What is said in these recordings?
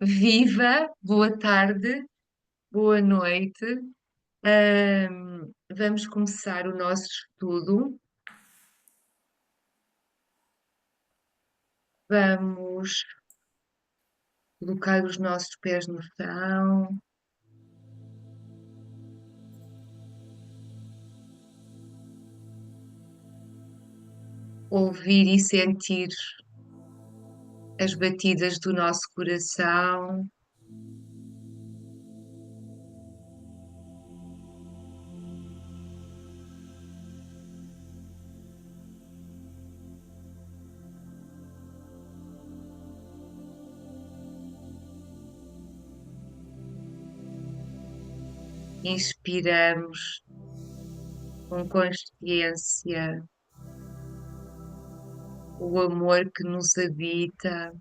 Viva, boa tarde, boa noite. Vamos começar o nosso estudo. Vamos colocar os nossos pés no chão, ouvir e sentir as batidas do nosso coração. Inspiramos com consciência o amor que nos habita.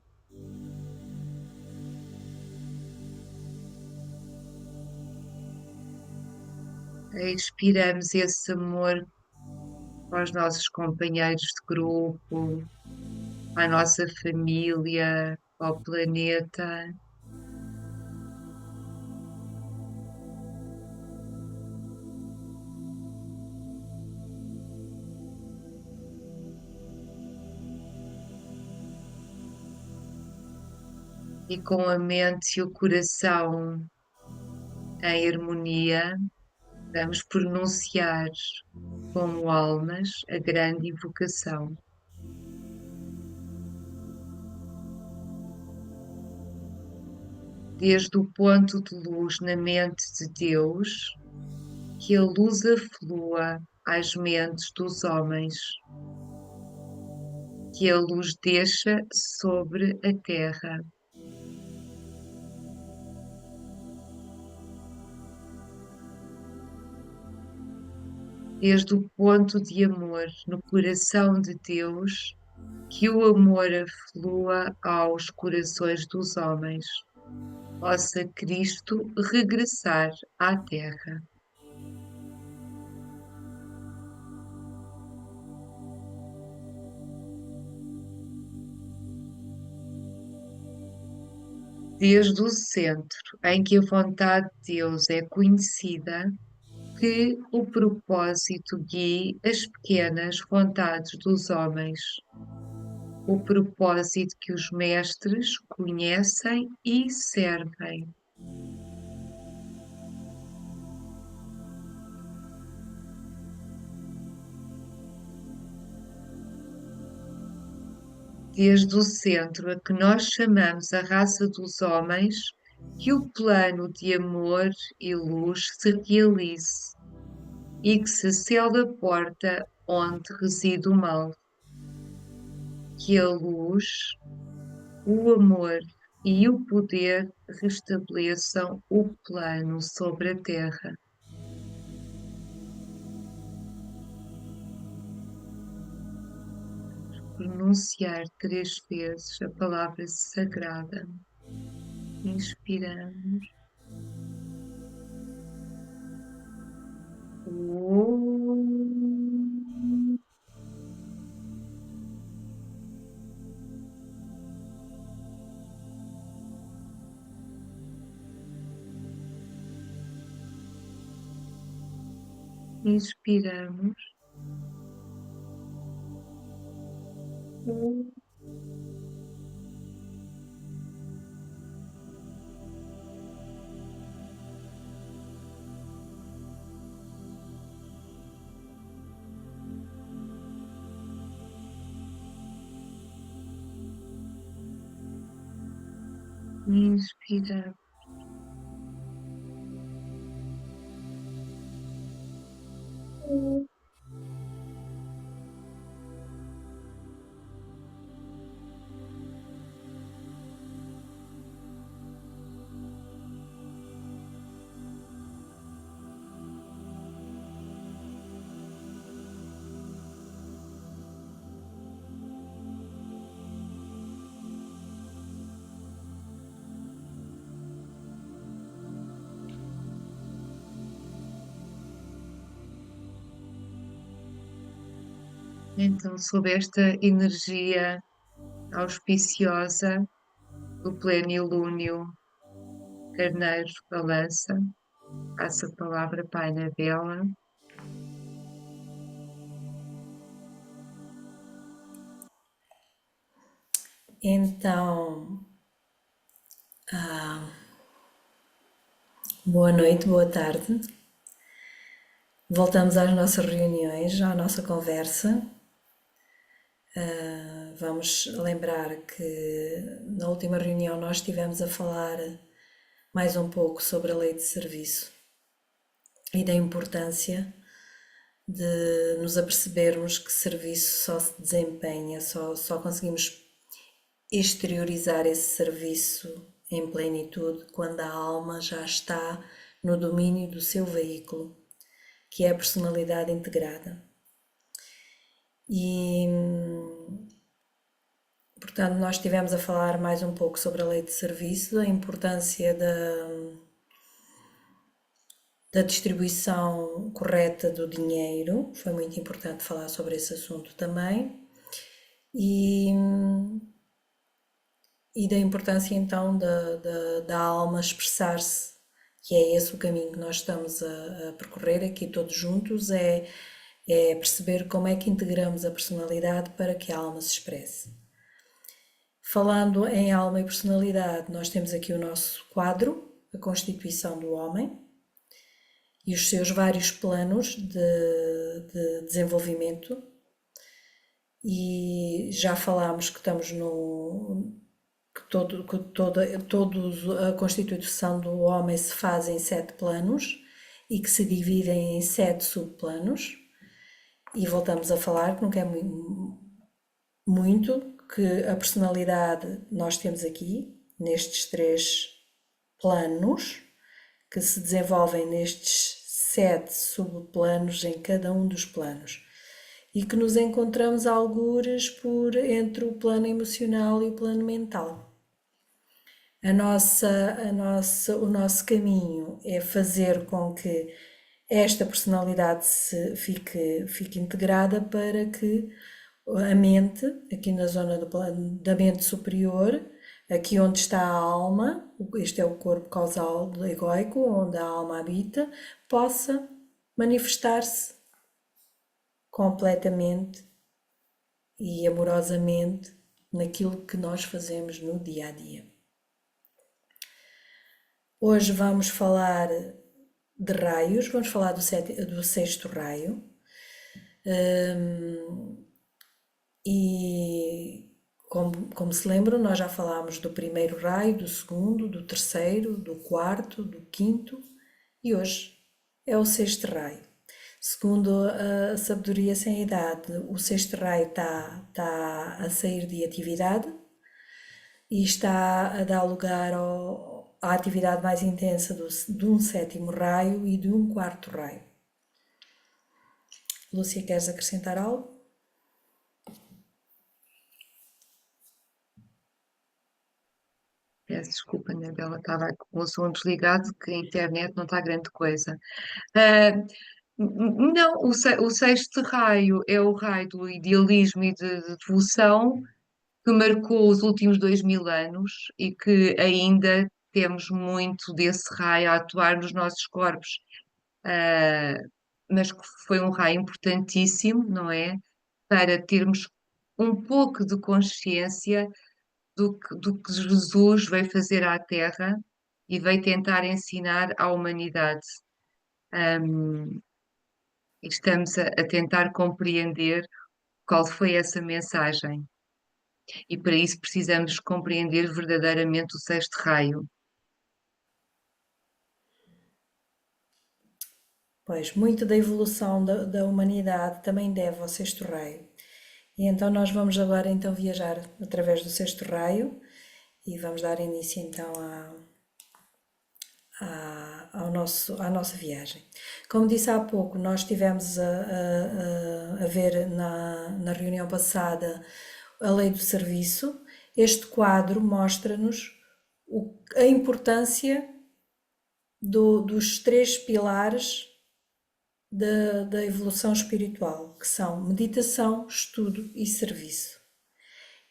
Expiramos esse amor aos nossos companheiros de grupo, à nossa família, ao planeta. E com a mente e o coração em harmonia, vamos pronunciar como almas a grande invocação. Desde o ponto de luz na mente de Deus, que a luz aflua às mentes dos homens, que a luz desça sobre a terra. Desde o ponto de amor no coração de Deus, que o amor aflua aos corações dos homens, possa Cristo regressar à Terra. Desde o centro em que a vontade de Deus é conhecida, que o propósito guie as pequenas vontades dos homens, o propósito que os mestres conhecem e servem. Desde o centro a que nós chamamos a raça dos homens, que o plano de amor e luz se realize e que se cele a porta onde reside o mal. Que a luz, o amor e o poder restabeleçam o plano sobre a terra. Pronunciar 3 vezes a palavra sagrada. Inspiramos. Om. Inspiramos. Om. Inspiramos. Om. Então, sob esta energia auspiciosa, do plenilúnio Carneiro Balança. Passo a palavra para a Anabela. Então, boa noite, boa tarde. Voltamos às nossas reuniões, à nossa conversa. Vamos lembrar que na última reunião nós estivemos a falar mais um pouco sobre a lei de serviço e da importância de nos apercebermos que serviço só se desempenha, só conseguimos exteriorizar esse serviço em plenitude quando a alma já está no domínio do seu veículo, que é a personalidade integrada. E, portanto, nós estivemos a falar mais um pouco sobre a lei de serviço, a importância da distribuição correta do dinheiro. Foi muito importante falar sobre esse assunto também. E da importância então da alma expressar-se, que é esse o caminho que nós estamos a percorrer aqui todos juntos, é perceber como é que integramos a personalidade para que a alma se expresse. Falando em alma e personalidade, nós temos aqui o nosso quadro, a constituição do homem e os seus vários planos de desenvolvimento. E já falámos que estamos no, toda a constituição do homem se faz em 7 planos e que se dividem em 7 subplanos. E voltamos a falar, que não é muito, que a personalidade nós temos aqui, nestes 3 planos, que se desenvolvem nestes 7 subplanos em cada um dos planos. E que nos encontramos algures por entre o plano emocional e o plano mental. O nosso caminho é fazer com que esta personalidade fique integrada para que a mente, aqui na zona da mente superior, aqui onde está a alma, este é o corpo causal do egoico, onde a alma habita, possa manifestar-se completamente e amorosamente naquilo que nós fazemos no dia a dia. Hoje vamos falar de raios, vamos falar do sexto raio. E como se lembram, nós já falámos do primeiro raio, do segundo, do terceiro, do quarto, do quinto e hoje é o sexto raio. Segundo a sabedoria sem idade, o sexto raio está a sair de atividade e está a dar lugar à atividade mais intensa de um sétimo raio e de um quarto raio. Lúcia, queres acrescentar algo? Peço desculpa, Anabela, estava com o som desligado, que a internet não está grande coisa. Ah, não, o sexto raio é o raio do idealismo e de devoção que marcou os últimos 2000 anos e que ainda temos muito desse raio a atuar nos nossos corpos. Ah, mas que foi um raio importantíssimo, não é? Para termos um pouco de consciência do que Jesus veio fazer à Terra e veio tentar ensinar à humanidade. Um, e estamos a tentar compreender qual foi essa mensagem. E para isso precisamos compreender verdadeiramente o sexto raio. Pois, muito da evolução da humanidade também deve ao sexto raio. E então nós vamos agora então viajar através do sexto raio e vamos dar início então à nossa viagem. Como disse há pouco, nós estivemos a ver na reunião passada a lei do serviço. Este quadro mostra-nos a importância dos 3 pilares da evolução espiritual, que são meditação, estudo e serviço.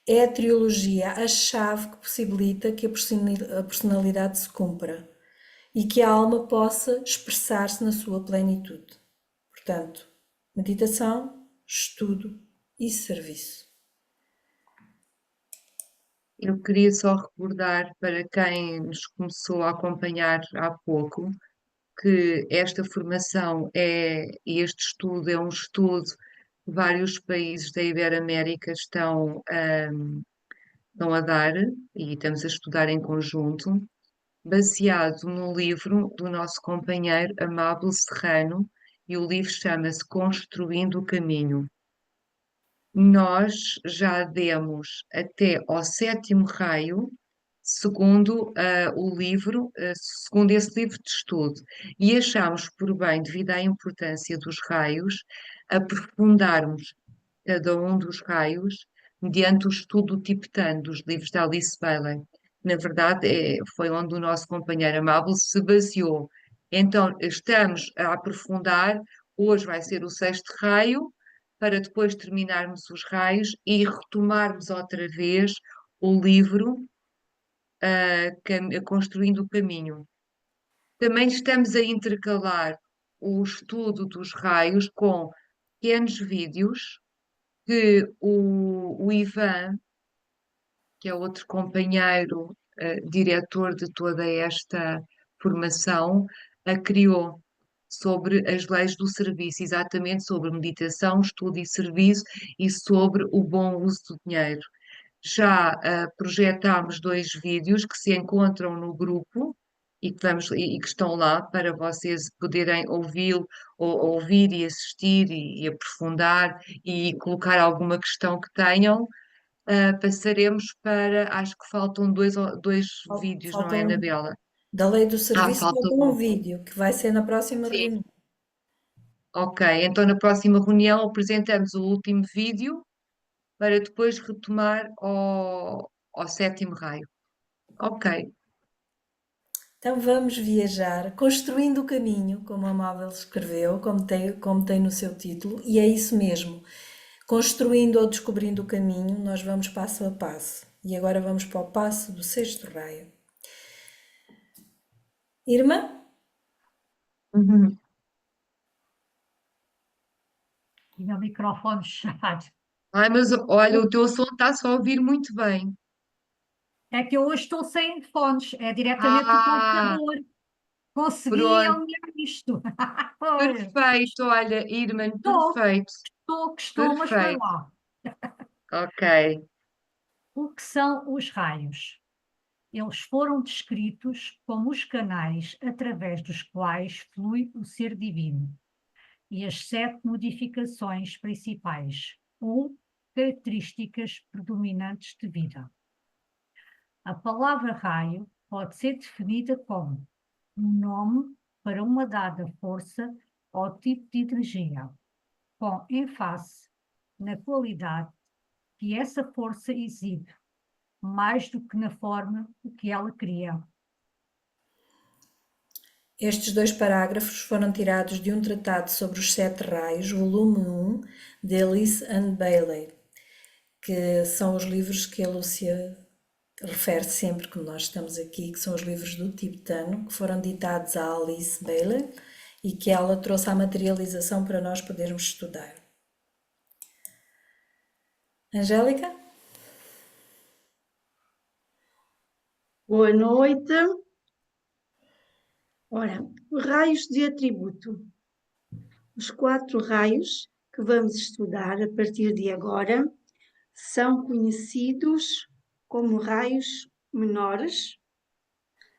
É a trilogia a chave que possibilita que a personalidade se cumpra e que a alma possa expressar-se na sua plenitude. Portanto, meditação, estudo e serviço. Eu queria só recordar para quem nos começou a acompanhar há pouco que esta formação e este estudo é um estudo que vários países da Iberoamérica estão a dar e estamos a estudar em conjunto, baseado no livro do nosso companheiro Amábel Serrano, e o livro chama-se Construindo o Caminho. Nós já demos até ao sétimo raio, segundo o livro, segundo esse livro de estudo, e achamos por bem, devido à importância dos raios, aprofundarmos cada um dos raios mediante o estudo tibetano dos livros de Alice Bailey. Na verdade, foi onde o nosso companheiro amável se baseou. Então, estamos a aprofundar, hoje vai ser o sexto raio, para depois terminarmos os raios e retomarmos outra vez o livro, Construindo o Caminho. Também estamos a intercalar o estudo dos raios com pequenos vídeos que o Ivan, que é outro companheiro, diretor de toda esta formação, a criou sobre as leis do serviço, exatamente sobre meditação, estudo e serviço e sobre o bom uso do dinheiro. Já projetámos dois vídeos que se encontram no grupo e que estão lá para vocês poderem ou ouvir e assistir e aprofundar e colocar alguma questão que tenham. Passaremos para, acho que faltam dois vídeos, não Falta é, um Anabela? da lei do serviço, Falta falta um um. vídeo que vai ser na próxima Sim. reunião. Ok, então na próxima reunião apresentamos o último vídeo para depois retomar ao sétimo raio. Ok. Então vamos viajar, construindo o caminho, como a Amável escreveu, como tem no seu título, e é isso mesmo. Construindo ou descobrindo o caminho, nós vamos passo a passo. E agora vamos para o passo do sexto raio. Irmã? Uhum. Tinha o microfone fechado. Ai, mas olha, o teu som está-se a ouvir muito bem. É que eu hoje estou sem fones, é diretamente do Ah, computador. Consegui pronto. alinhar isto. Pois, Perfeito, olha, Irmã, estou, perfeito. mas foi Perfeito. lá. Ok. O que são os raios? Eles foram descritos como os canais através dos quais flui o ser divino e as 7 modificações principais ou características predominantes de vida. A palavra raio pode ser definida como um nome para uma dada força ou tipo de energia, com ênfase na qualidade que essa força exibe, mais do que na forma que ela cria. Estes dois parágrafos foram tirados de um tratado sobre os sete raios, volume 1, de Alice and Bailey, que são os livros que a Lúcia refere sempre que nós estamos aqui, que são os livros do tibetano, que foram ditados a Alice Bailey e que ela trouxe à materialização para nós podermos estudar. Angélica? Boa noite. Ora, raios de atributo. Os 4 raios que vamos estudar a partir de agora são conhecidos como raios menores,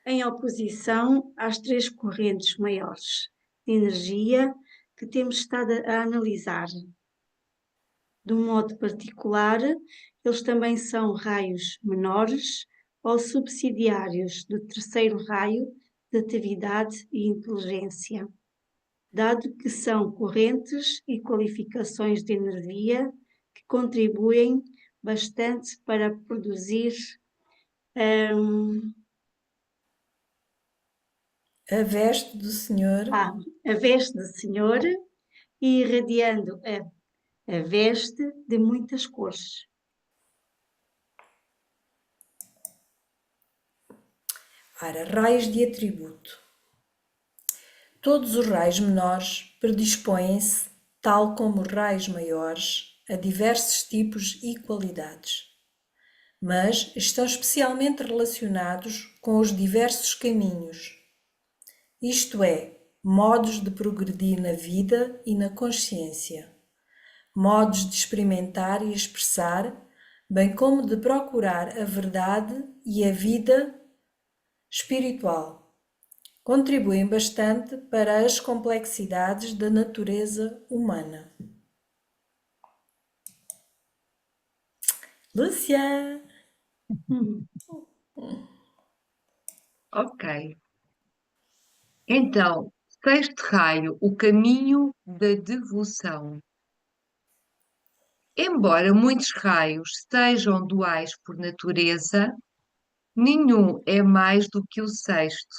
em oposição às 3 correntes maiores de energia que temos estado a analisar. De um modo particular, eles também são raios menores ou subsidiários do terceiro raio de atividade e inteligência, dado que são correntes e qualificações de energia que contribuem bastante para produzir A veste do Senhor. a veste do Senhor e irradiando a veste de muitas cores. Ora, raios de atributo. Todos os raios menores predispõem-se, tal como os raios maiores, a diversos tipos e qualidades, mas estão especialmente relacionados com os diversos caminhos, isto é, modos de progredir na vida e na consciência, modos de experimentar e expressar, bem como de procurar a verdade e a vida espiritual. Contribuem bastante para as complexidades da natureza humana. Lúcia! Ok. Então, sexto raio, o caminho da devoção. Embora muitos raios sejam duais por natureza, nenhum é mais do que o sexto,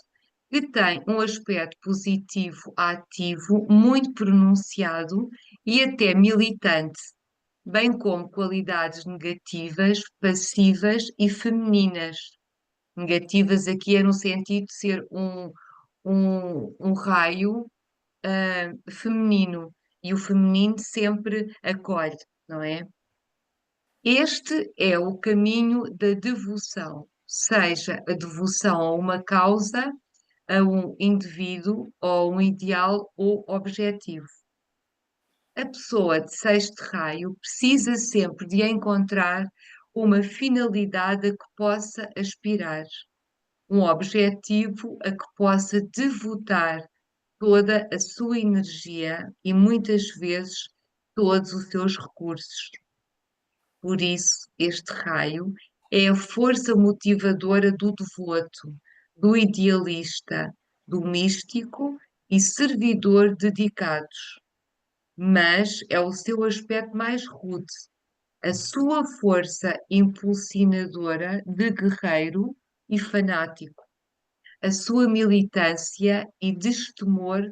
que tem um aspecto positivo ativo muito pronunciado e até militante, bem como qualidades negativas, passivas e femininas. Negativas aqui é no sentido de ser um raio feminino, e o feminino sempre acolhe, não é? Este é o caminho da devoção, seja a devoção a uma causa, a um indivíduo, ou a um ideal ou objetivo. A pessoa de sexto raio precisa sempre de encontrar uma finalidade a que possa aspirar, um objetivo a que possa devotar toda a sua energia e muitas vezes todos os seus recursos. Por isso, este raio é a força motivadora do devoto, do idealista, do místico e servidor dedicados. Mas é o seu aspecto mais rude, a sua força impulsionadora de guerreiro e fanático, a sua militância e destemor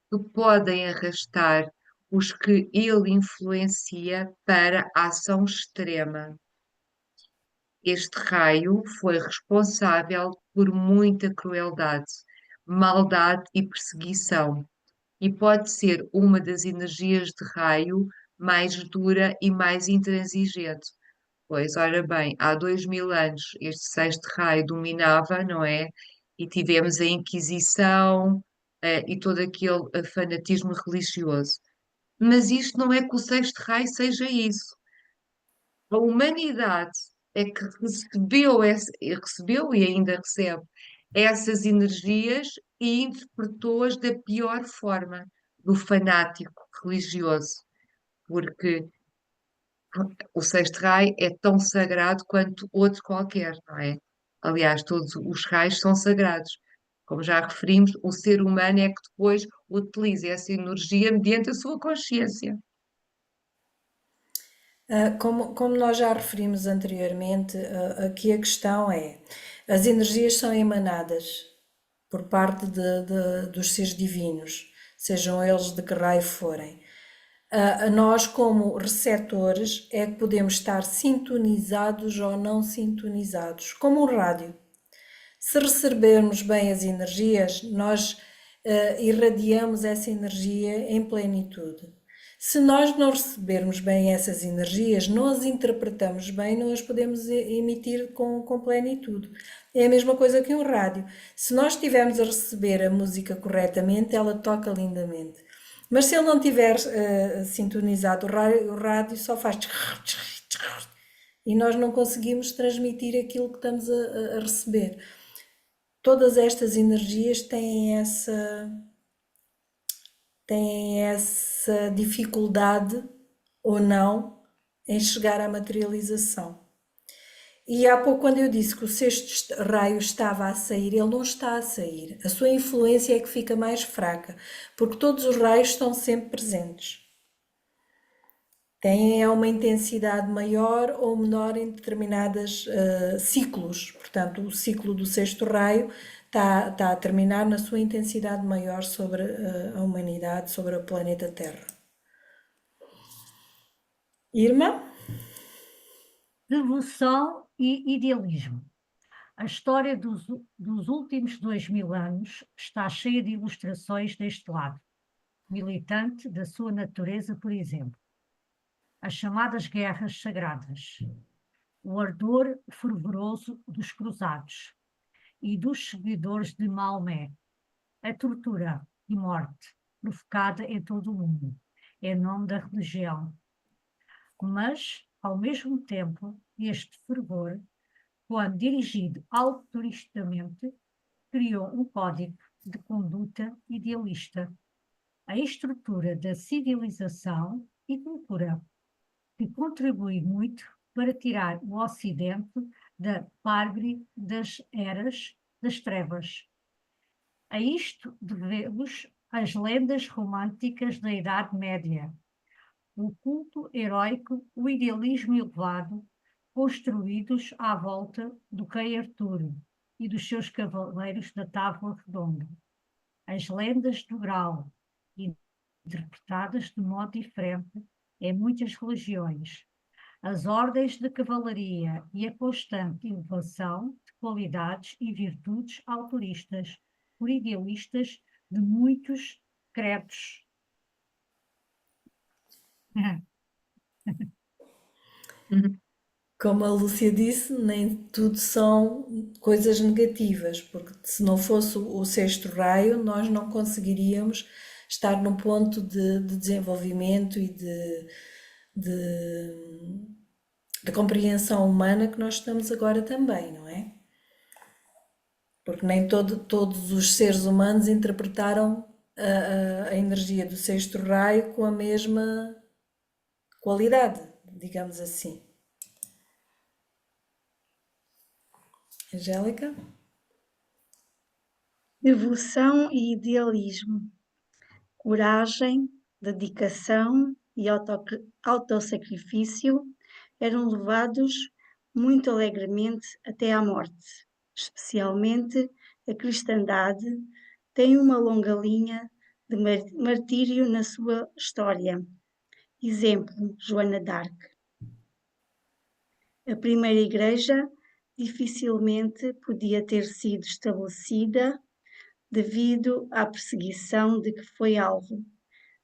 que podem arrastar os que ele influencia para a ação extrema. Este raio foi responsável por muita crueldade, maldade e perseguição, e pode ser uma das energias de raio mais dura e mais intransigente. Pois, ora bem, há 2000 anos este sexto raio dominava, não é? E tivemos a Inquisição, e todo aquele fanatismo religioso. Mas isto não é que o sexto raio seja isso. A humanidade é que recebeu e ainda recebe essas energias e interpretou-as da pior forma, do fanático religioso, porque o sexto raio é tão sagrado quanto outro qualquer, não é? Aliás, todos os raios são sagrados. Como já referimos, o ser humano é que depois utiliza essa energia mediante a sua consciência. Como nós já referimos anteriormente, aqui a questão é: as energias são emanadas por parte dos seres divinos, sejam eles de que raio forem. A nós, como receptores, é que podemos estar sintonizados ou não sintonizados, como um rádio. Se recebermos bem as energias, nós irradiamos essa energia em plenitude. Se nós não recebermos bem essas energias, não as interpretamos bem, não as podemos emitir com plenitude. É a mesma coisa que um rádio. Se nós estivermos a receber a música corretamente, ela toca lindamente. Mas se ele não tiver sintonizado o rádio só faz e nós não conseguimos transmitir aquilo que estamos a receber. Todas estas energias têm essa dificuldade ou não em chegar à materialização. E há pouco, quando eu disse que o sexto raio estava a sair, ele não está a sair. A sua influência é que fica mais fraca, porque todos os raios estão sempre presentes. Têm uma intensidade maior ou menor em determinados ciclos. Portanto, o ciclo do sexto raio está a terminar na sua intensidade maior sobre a humanidade, sobre o planeta Terra. Irmã? Devoção e idealismo. A história dos últimos 2000 anos está cheia de ilustrações deste lado, militante da sua natureza, por exemplo. As chamadas guerras sagradas, o ardor fervoroso dos cruzados e dos seguidores de Maomé, a tortura e morte provocada em todo o mundo, em nome da religião. Mas, ao mesmo tempo, este fervor, quando dirigido altruisticamente, criou um código de conduta idealista, a estrutura da civilização e cultura, que contribui muito para tirar o Ocidente da bárbare das eras das trevas. A isto devemos as lendas românticas da Idade Média, o culto heróico, o idealismo elevado, construídos à volta do rei Arturo e dos seus cavaleiros da Távola Redonda. As lendas do Graal, interpretadas de modo diferente em muitas religiões, as ordens de cavalaria e a constante elevação de qualidades e virtudes autoristas por idealistas de muitos credos. Uhum. Como a Lúcia disse, nem tudo são coisas negativas, porque se não fosse o sexto raio, nós não conseguiríamos estar num ponto de desenvolvimento e de, de compreensão humana que nós estamos agora também, não é? Porque nem todos os seres humanos interpretaram a energia do sexto raio com a mesma qualidade, digamos assim. Angélica? Devoção e idealismo, coragem, dedicação e autossacrifício eram levados muito alegremente até à morte. Especialmente a cristandade tem uma longa linha de martírio na sua história. Exemplo, Joana d'Arc. A primeira igreja dificilmente podia ter sido estabelecida devido à perseguição de que foi alvo,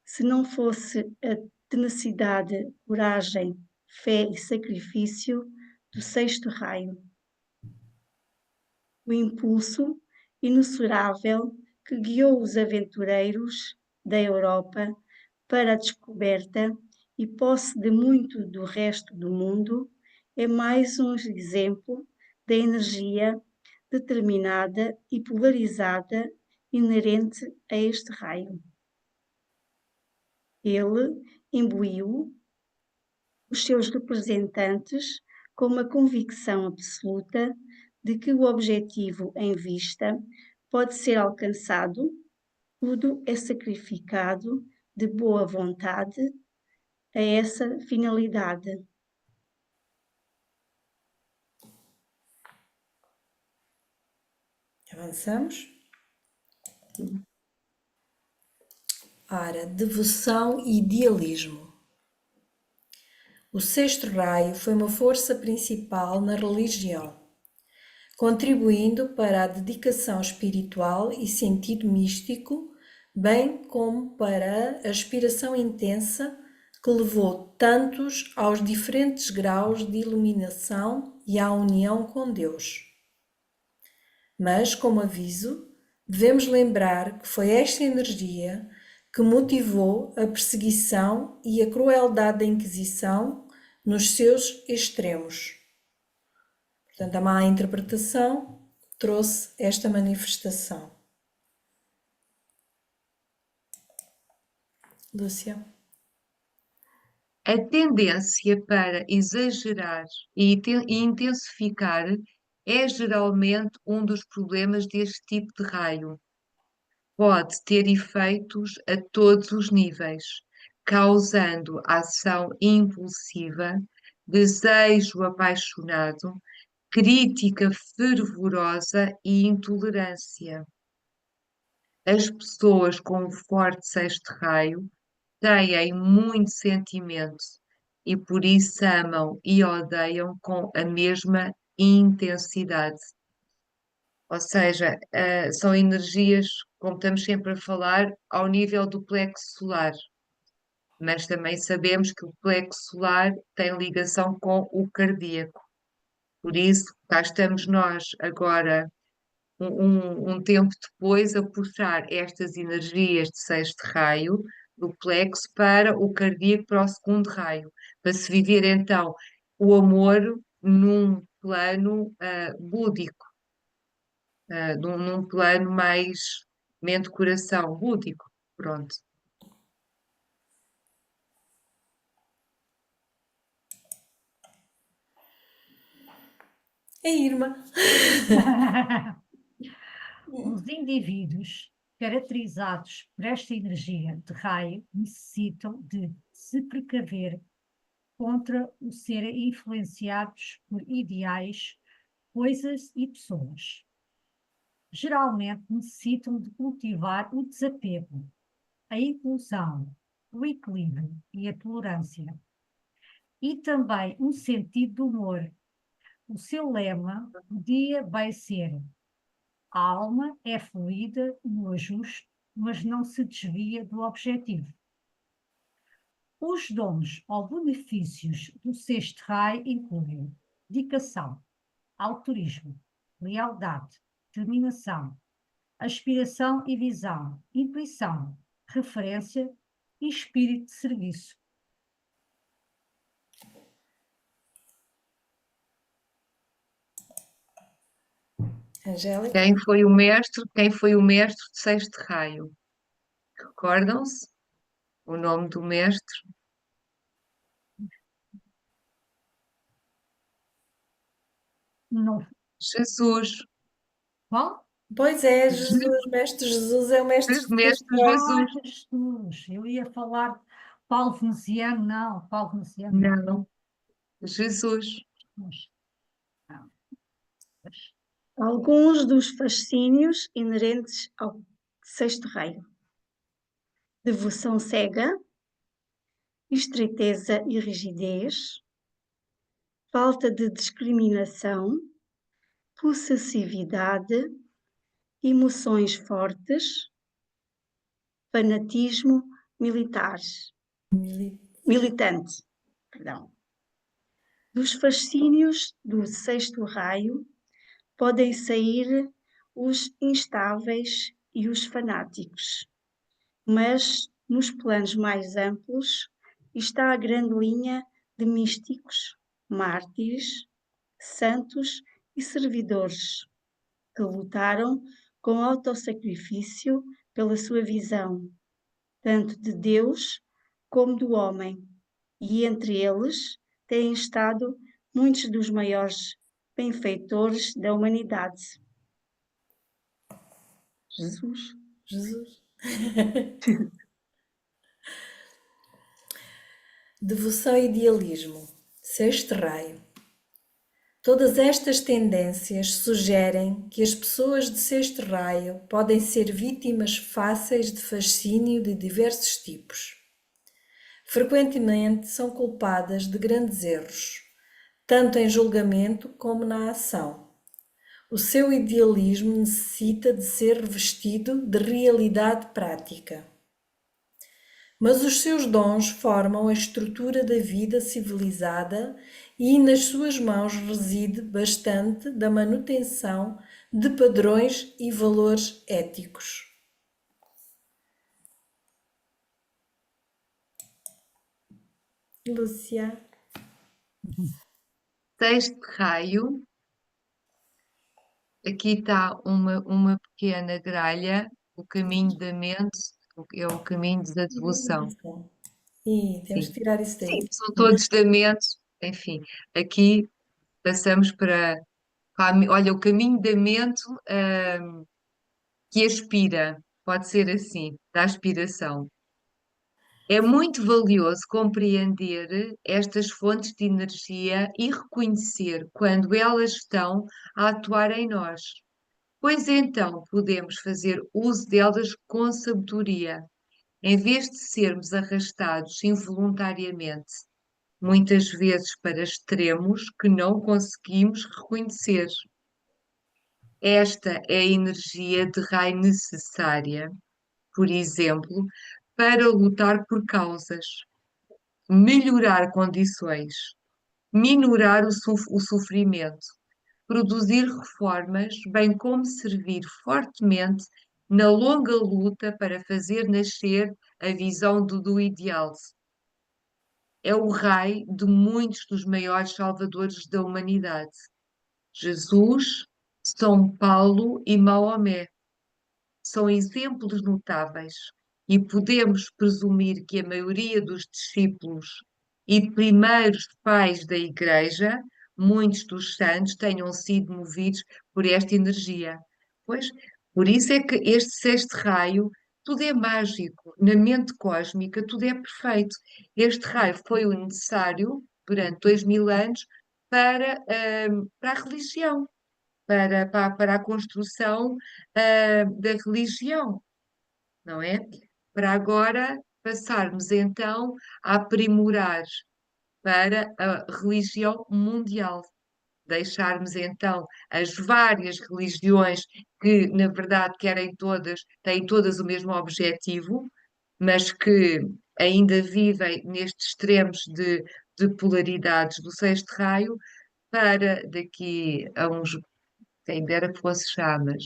se não fosse a tenacidade, coragem, fé e sacrifício do sexto raio. O impulso imensurável que guiou os aventureiros da Europa para a descoberta e posse de muito do resto do mundo é mais um exemplo da energia determinada e polarizada inerente a este raio. Ele imbuiu os seus representantes com uma convicção absoluta de que o objetivo em vista pode ser alcançado, tudo é sacrificado de boa vontade a essa finalidade. Avançamos? Ora, devoção e idealismo. O sexto raio foi uma força principal na religião, contribuindo para a dedicação espiritual e sentido místico, bem como para a aspiração intensa que levou tantos aos diferentes graus de iluminação e à união com Deus. Mas, como aviso, devemos lembrar que foi esta energia que motivou a perseguição e a crueldade da Inquisição nos seus extremos. Portanto, a má interpretação trouxe esta manifestação. Lúcia? A tendência para exagerar e intensificar é geralmente um dos problemas deste tipo de raio. Pode ter efeitos a todos os níveis, causando ação impulsiva, desejo apaixonado, crítica fervorosa e intolerância. As pessoas com um forte sexto raio têm muito sentimento e por isso amam e odeiam com a mesma intensidade. Ou seja, são energias, como estamos sempre a falar, ao nível do plexo solar. Mas também sabemos que o plexo solar tem ligação com o cardíaco. Por isso, cá estamos nós agora, um tempo depois, a puxar estas energias de sexto raio, do plexo, para o cardíaco, para o segundo raio, para se viver então o amor num plano búdico, num plano mais mente-coração, búdico. Pronto. É Irma. Os indivíduos caracterizados por esta energia de raio necessitam de se precaver contra o serem influenciados por ideais, coisas e pessoas. Geralmente necessitam de cultivar o desapego, a inclusão, o equilíbrio e a tolerância. E também um sentido de humor. O seu lema, o dia vai ser: a alma é fluida no ajuste, mas não se desvia do objetivo. Os dons ou benefícios do sexto raio incluem dedicação, altruísmo, lealdade, determinação, aspiração e visão, intuição, referência e espírito de serviço. Angélica? Quem foi o mestre de sexto raio? Recordam-se o nome do mestre? Não, Jesus, qual? Pois é, Je- Jesus, Mestre Jesus é o mestre de sexto mestre raio. Ah, Jesus. Jesus, eu ia falar Paulo Veneziano, não, Paulo Veneziano não. Não, Jesus. Mas, não. Alguns dos fascínios inerentes ao sexto raio: devoção cega, estreiteza e rigidez, falta de discriminação, possessividade, emoções fortes, fanatismo militar, militante, perdão. Dos fascínios do sexto raio podem sair os instáveis e os fanáticos, mas nos planos mais amplos está a grande linha de místicos, mártires, santos e servidores que lutaram com autossacrifício pela sua visão, tanto de Deus como do homem, e entre eles têm estado muitos dos maiores benfeitores da humanidade. Jesus. Jesus. Devoção e idealismo. Sexto raio. Todas estas tendências sugerem que as pessoas de sexto raio podem ser vítimas fáceis de fascínio de diversos tipos. Frequentemente são culpadas de grandes erros, tanto em julgamento como na ação. O seu idealismo necessita de ser revestido de realidade prática. Mas os seus dons formam a estrutura da vida civilizada e nas suas mãos reside bastante da manutenção de padrões e valores éticos. Lúcia. Sexto raio. Aqui está uma pequena gralha, o caminho da mente, é o caminho da devoção. E temos Sim, que tirar isso sim, daí. são todos da mente, enfim. Aqui passamos olha, o caminho da mente, que aspira, pode ser assim, da aspiração. É muito valioso compreender estas fontes de energia e reconhecer quando elas estão a atuar em nós, pois então podemos fazer uso delas com sabedoria, em vez de sermos arrastados involuntariamente, muitas vezes para extremos que não conseguimos reconhecer. Esta é a energia de raio necessária, por exemplo, para lutar por causas, melhorar condições, minorar o sofrimento, produzir reformas, bem como servir fortemente na longa luta para fazer nascer a visão do ideal. É o raio de muitos dos maiores salvadores da humanidade. Jesus, São Paulo e Maomé são exemplos notáveis e podemos presumir que a maioria dos discípulos e primeiros pais da Igreja, muitos dos santos, tenham sido movidos por esta energia. Pois, por isso é que este sexto raio, tudo é mágico, na mente cósmica, tudo é perfeito. Este raio foi o necessário durante 2000 anos para a religião, para a construção, da religião, não é? Para agora passarmos então a aprimorar para a religião mundial. Deixarmos então as várias religiões que, na verdade, têm todas o mesmo objetivo, mas que ainda vivem nestes extremos de polaridades do sexto raio, para daqui a uns, quem dera que fosse já, mas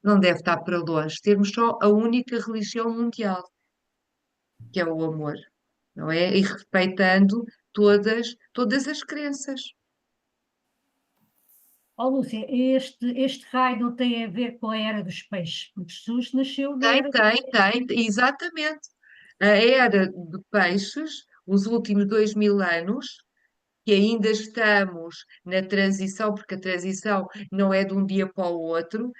não deve estar para longe, termos só a única religião mundial, que é o amor, não é? E respeitando todas as crenças. Ó, Lúcia, este raio não tem a ver com a era dos peixes, porque Jesus nasceu na Tem, era dos tem, tem, exatamente. A era de peixes, os últimos 2000 anos, que ainda estamos na transição, porque a transição não é de um dia para o outro,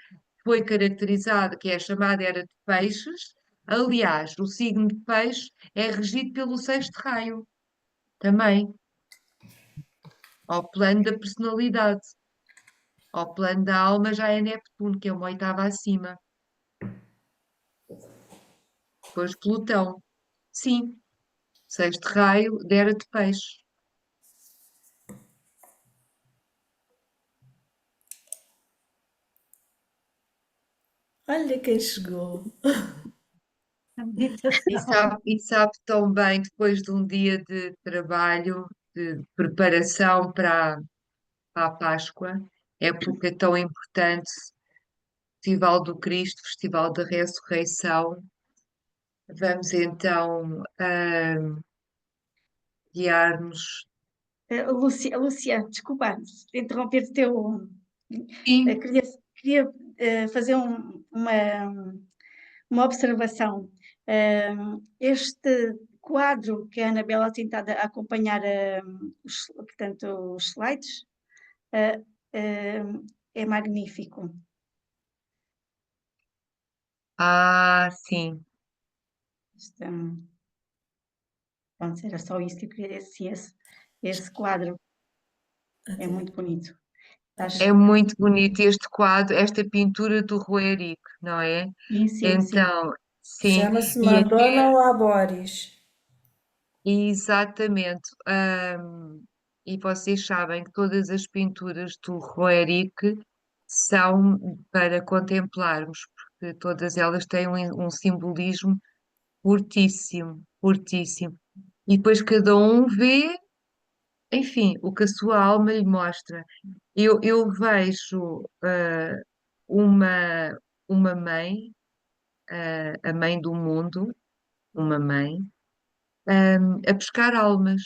foi caracterizada, que é a chamada era de peixes. Aliás, o signo de peixe é regido pelo sexto raio, também, ao plano da personalidade. Ao plano da alma já é Neptuno, que é uma oitava acima. Depois Plutão. Sim, sexto raio, era de peixe. Olha quem chegou. a E meditação. sabe tão bem, depois de um dia de trabalho, de preparação para a Páscoa, época tão importante, Festival do Cristo, Festival da Ressurreição. Vamos então guiar-nos. Lúcia, desculpa interromper o teu. Sim. Queria fazer uma observação. Este quadro que a Anabela tem estado a acompanhar, portanto, os slides, uh, é magnífico. Ah, sim. Este, pronto, era só isso que eu queria dizer. Esse quadro é muito bonito. É Estás... muito bonito este quadro, esta pintura do Rui Eric, não é? Sim, sim, sim. Então, sim, Chama-se e Madonna até Laboris. exatamente. E vocês sabem que todas as pinturas do Rui Eric são para contemplarmos, porque todas elas têm um simbolismo fortíssimo, fortíssimo. E depois cada um vê, enfim, o que a sua alma lhe mostra. Eu vejo uma, uma mãe, a mãe do mundo, uma mãe, a pescar almas.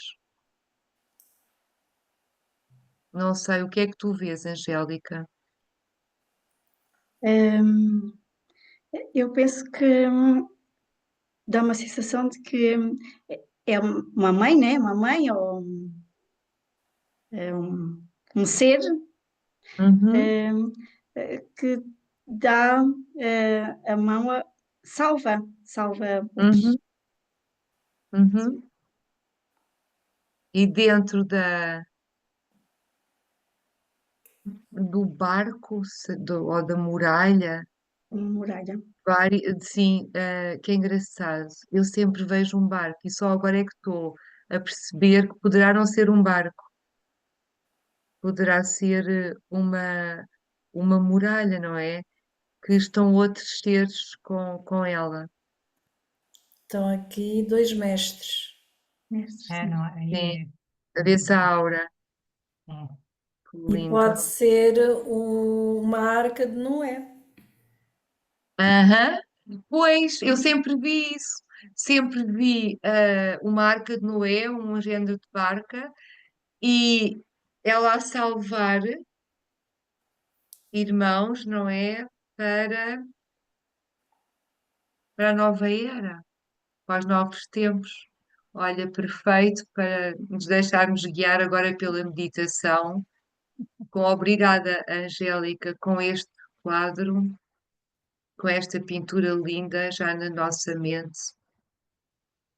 Não sei o que é que tu vês, Angélica. Hum, eu penso que dá uma sensação de que é uma mãe, né? Uma mãe ou é um ser Uhum, hum, que dá a mão, salva outros. uhum, uhum. E dentro do barco ou da muralha, Uma muralha. sim, que é engraçado. Eu sempre vejo um barco e só agora é que estou a perceber que poderá não ser um barco, poderá ser uma muralha, não é? Que estão outros seres com ela. Estão aqui dois mestres. Mestres, É, sim. não, Sim, aí a dessa aura. é. Que E lindo. pode ser uma arca de Noé. Aham. Pois, eu sempre vi isso. Sempre vi uma arca de Noé, um género de barca, e ela a salvar irmãos, não é? Para, para a nova era, para os novos tempos. Olha, perfeito para nos deixarmos guiar agora pela meditação. Com obrigada, Angélica, com este quadro, com esta pintura linda já na nossa mente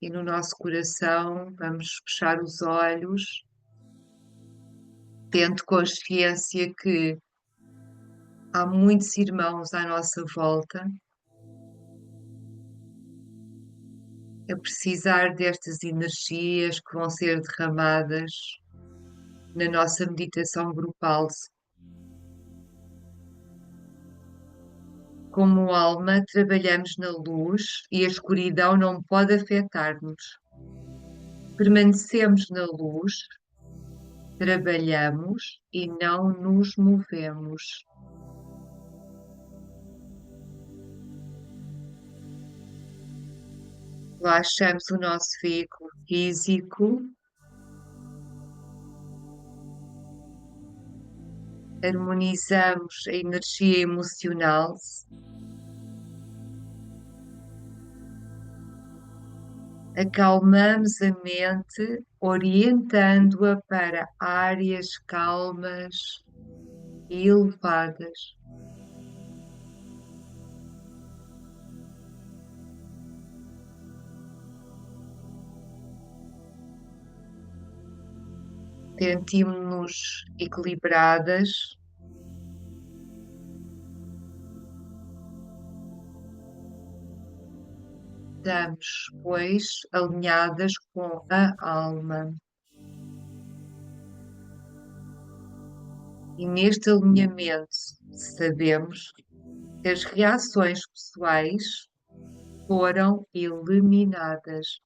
e no nosso coração. Vamos fechar os olhos, tendo consciência que há muitos irmãos à nossa volta a precisar destas energias que vão ser derramadas na nossa meditação grupal. Como alma, trabalhamos na luz e a escuridão não pode afetar-nos. Permanecemos na luz, trabalhamos e não nos movemos. Relaxamos o nosso veículo físico, harmonizamos a energia emocional, acalmamos a mente, orientando-a para áreas calmas e elevadas. Sentimos-nos equilibradas, estamos, pois, alinhadas com a alma. E neste alinhamento sabemos que as reações pessoais foram eliminadas.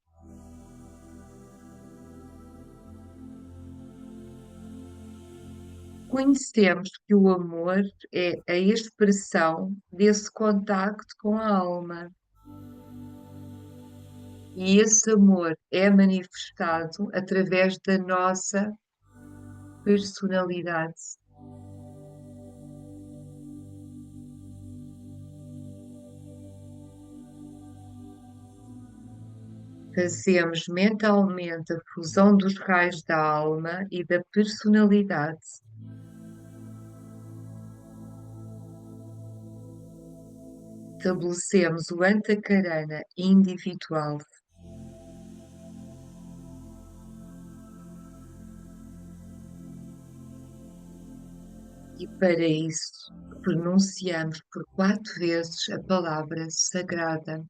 Conhecemos que o amor é a expressão desse contacto com a alma. E esse amor é manifestado através da nossa personalidade. Fazemos mentalmente a fusão dos raios da alma e da personalidade. Estabelecemos o Antakarana individual. E para isso pronunciamos por 4 vezes a palavra sagrada.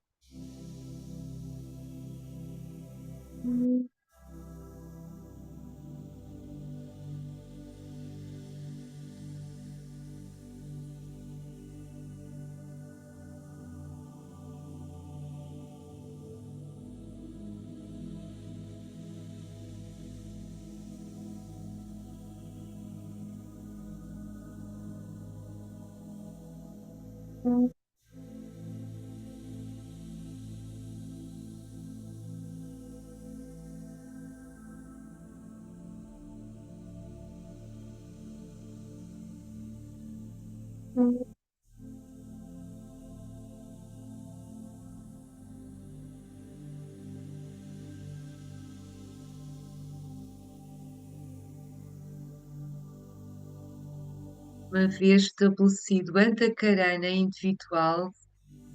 Uma vez estabelecido o Antakarana individual,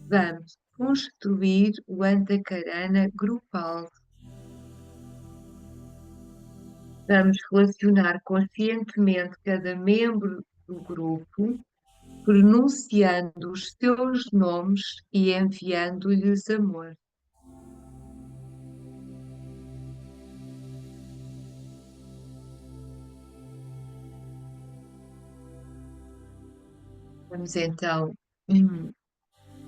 vamos construir o Antakarana grupal. Vamos relacionar conscientemente cada membro do grupo, pronunciando os seus nomes e enviando-lhes amor. Vamos então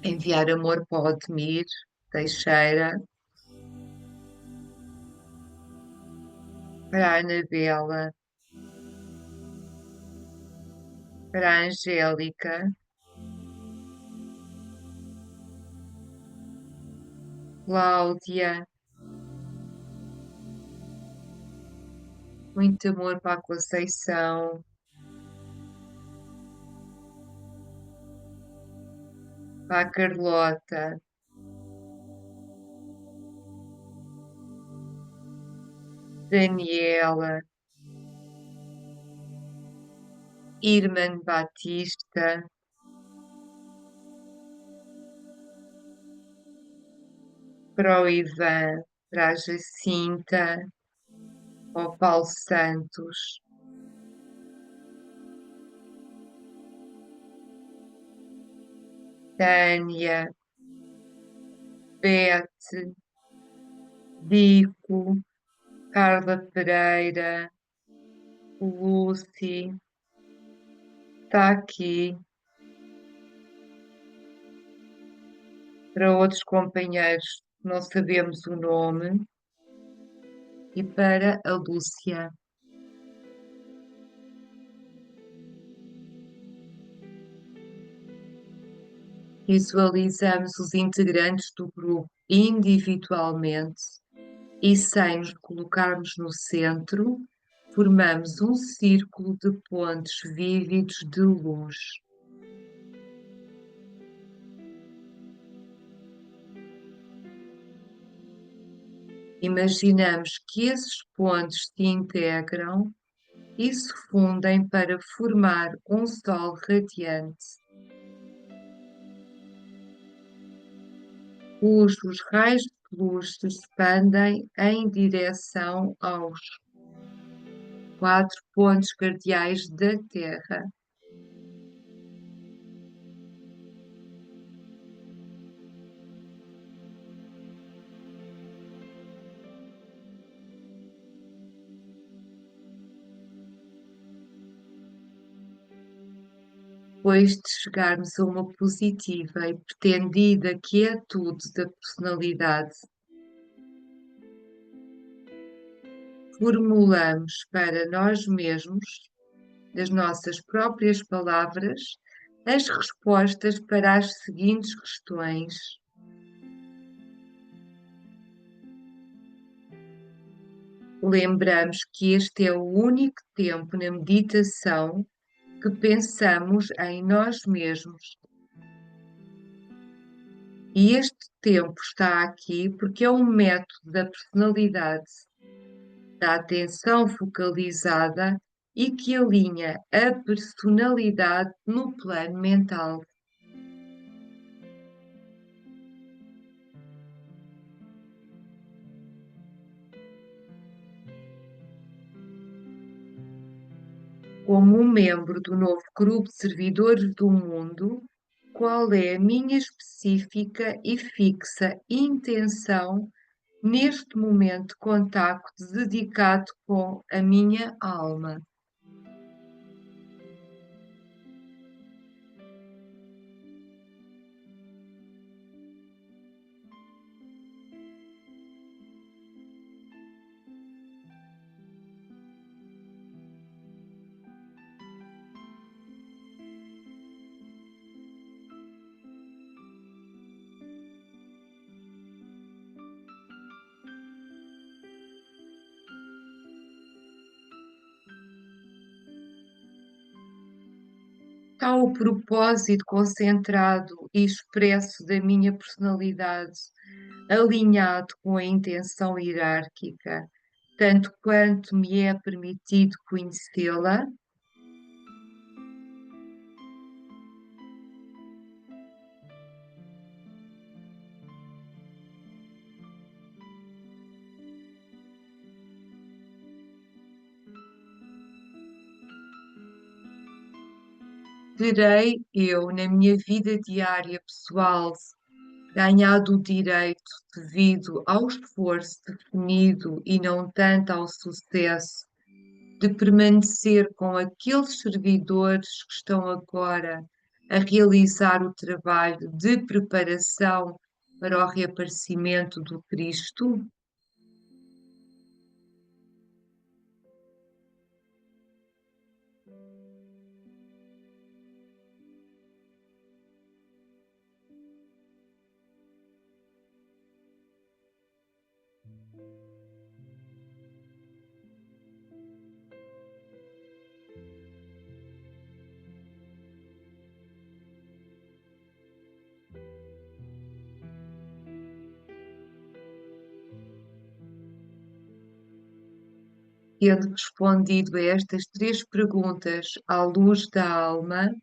enviar amor para o Admir Teixeira, para a Anabela, para a Angélica, Cláudia, muito amor para a Conceição, para a Carlota, Daniela, Irmã Batista, para o Ivan, para a Jacinta, para o Paulo Santos, Tânia, Bete, Dico, Carla Pereira, Lucy, está aqui, para outros companheiros que não sabemos o nome, e para a Lúcia. Visualizamos os integrantes do grupo individualmente e, sem nos colocarmos no centro, formamos um círculo de pontos vívidos de luz. Imaginamos que esses pontos se integram e se fundem para formar um sol radiante, cujos raios de luz se expandem em direção aos 4 pontos cardeais da Terra. Depois de chegarmos a uma positiva e pretendida quietude da personalidade, formulamos para nós mesmos, das nossas próprias palavras, as respostas para as seguintes questões. Lembramos que este é o único tempo na meditação que pensamos em nós mesmos. E este tempo está aqui porque é um método da personalidade, da atenção focalizada e que alinha a personalidade no plano mental. Como um membro do novo grupo de servidores do mundo, qual é a minha específica e fixa intenção neste momento de contacto dedicado com a minha alma? Está o propósito concentrado e expresso da minha personalidade, alinhado com a intenção hierárquica, tanto quanto me é permitido conhecê-la? Terei eu, na minha vida diária pessoal, ganhado o direito, devido ao esforço definido e não tanto ao sucesso, de permanecer com aqueles servidores que estão agora a realizar o trabalho de preparação para o reaparecimento do Cristo? Tendo respondido a estas três perguntas à luz da alma,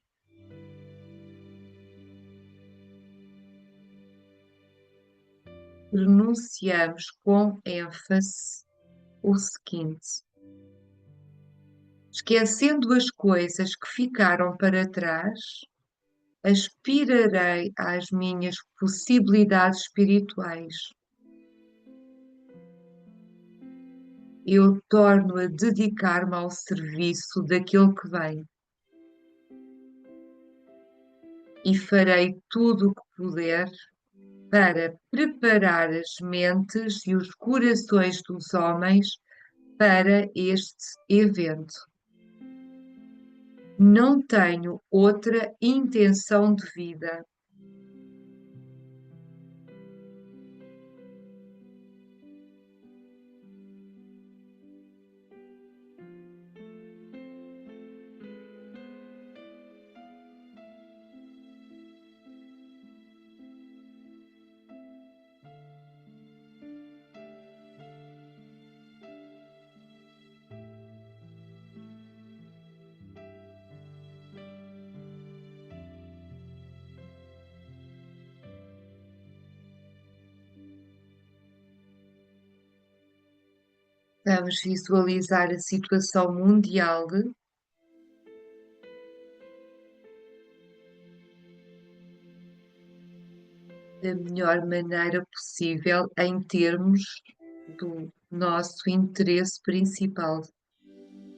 pronunciamos com ênfase o seguinte: esquecendo as coisas que ficaram para trás, aspirarei às minhas possibilidades espirituais. Eu torno a dedicar-me ao serviço daquele que vem e farei tudo o que puder para preparar as mentes e os corações dos homens para este evento. Não tenho outra intenção de vida. Vamos visualizar a situação mundial da melhor maneira possível em termos do nosso interesse principal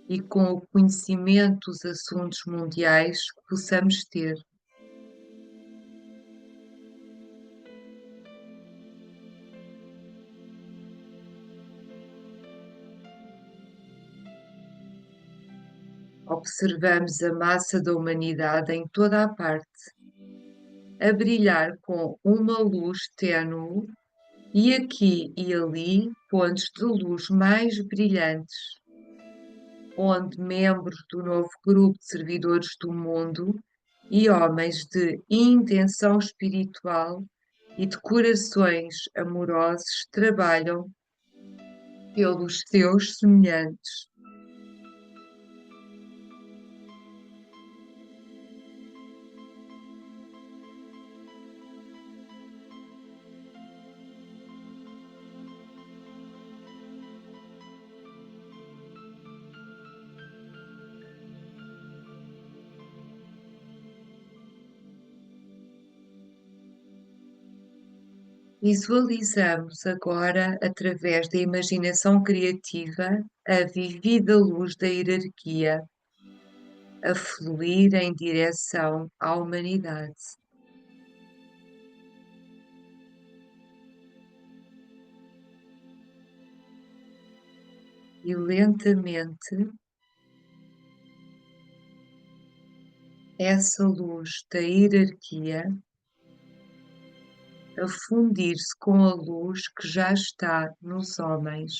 e com o conhecimento dos assuntos mundiais que possamos ter. Observamos a massa da humanidade em toda a parte, a brilhar com uma luz ténue e aqui e ali pontos de luz mais brilhantes, onde membros do novo grupo de servidores do mundo e homens de intenção espiritual e de corações amorosos trabalham pelos seus semelhantes. Visualizamos agora, através da imaginação criativa, a vivida luz da hierarquia a fluir em direção à humanidade. E lentamente, essa luz da hierarquia a fundir-se com a luz que já está nos homens.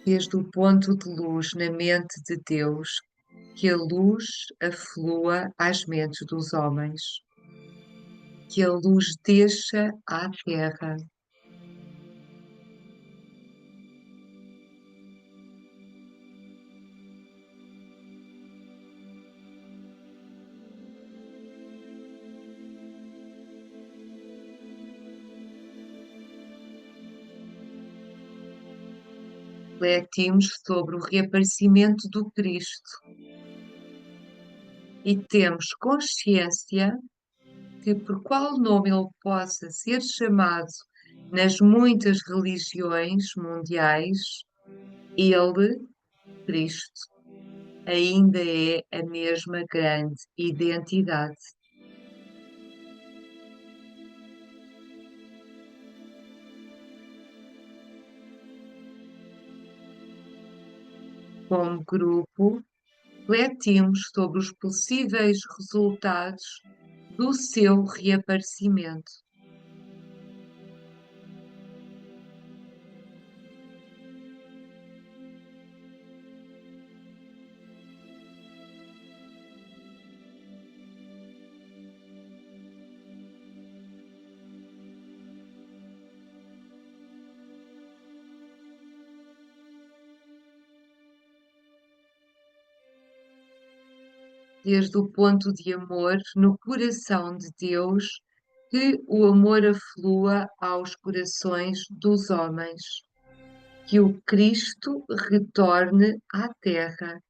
Desde o ponto de luz na mente de Deus, que a luz aflua às mentes dos homens, que a luz desça à terra. refletimos sobre o reaparecimento do Cristo e temos consciência que, por qual nome ele possa ser chamado nas muitas religiões mundiais, ele, Cristo, ainda é a mesma grande identidade. Como grupo, refletimos sobre os possíveis resultados do seu reaparecimento. Desde o ponto de amor no coração de Deus, que o amor aflua aos corações dos homens, que o Cristo retorne à terra.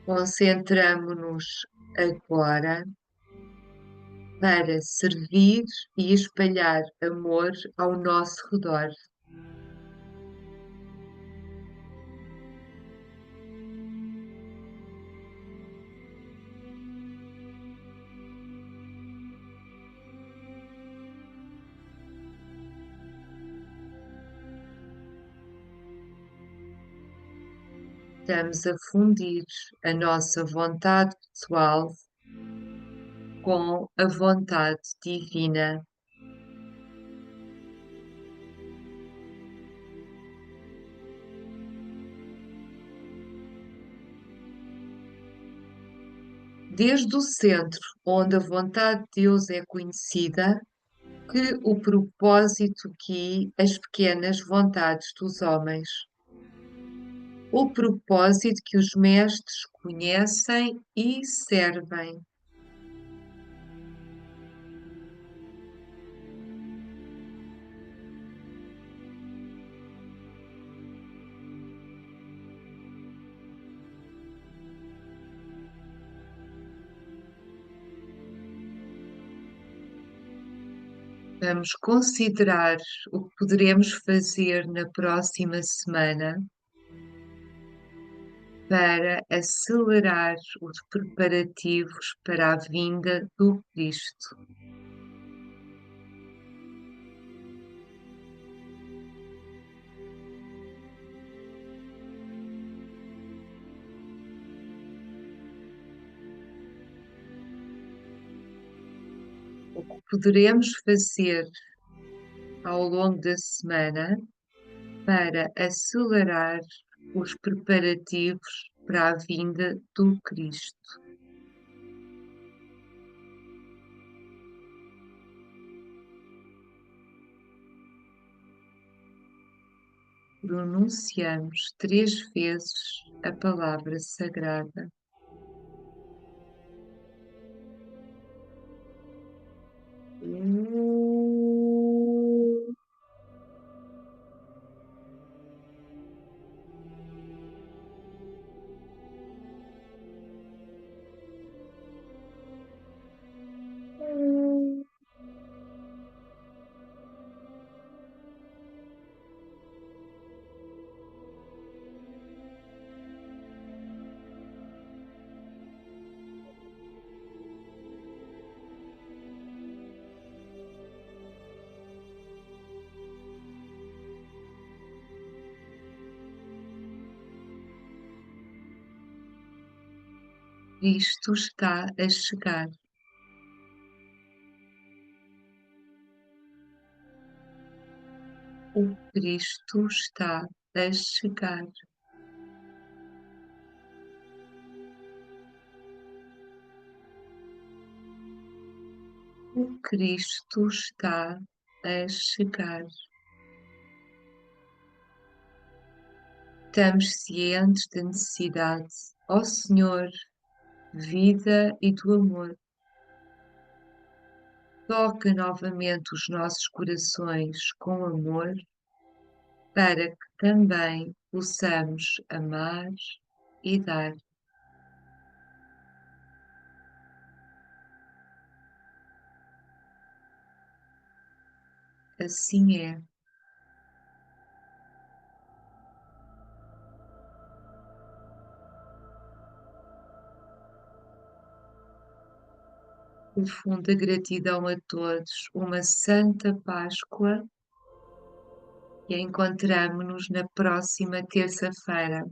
Concentramo-nos agora para servir e espalhar amor ao nosso redor. Estamos a fundir a nossa vontade pessoal com a vontade divina. Desde o centro, onde a vontade de Deus é conhecida, que o propósito guie as pequenas vontades dos homens. O propósito que os mestres conhecem e servem. Vamos considerar o que poderemos fazer na próxima semana para acelerar os preparativos para a vinda do Cristo. O que poderemos fazer ao longo da semana para acelerar os preparativos para a vinda do Cristo. Pronunciamos 3 vezes a palavra sagrada. Cristo está a chegar. O Cristo está a chegar. O Cristo está a chegar. Estamos cientes da necessidade, ó Senhor, de vida e do amor. Toca novamente os nossos corações com amor, para que também possamos amar e dar. Assim é. Profunda gratidão a todos, uma Santa Páscoa e encontramo-nos na próxima terça-feira.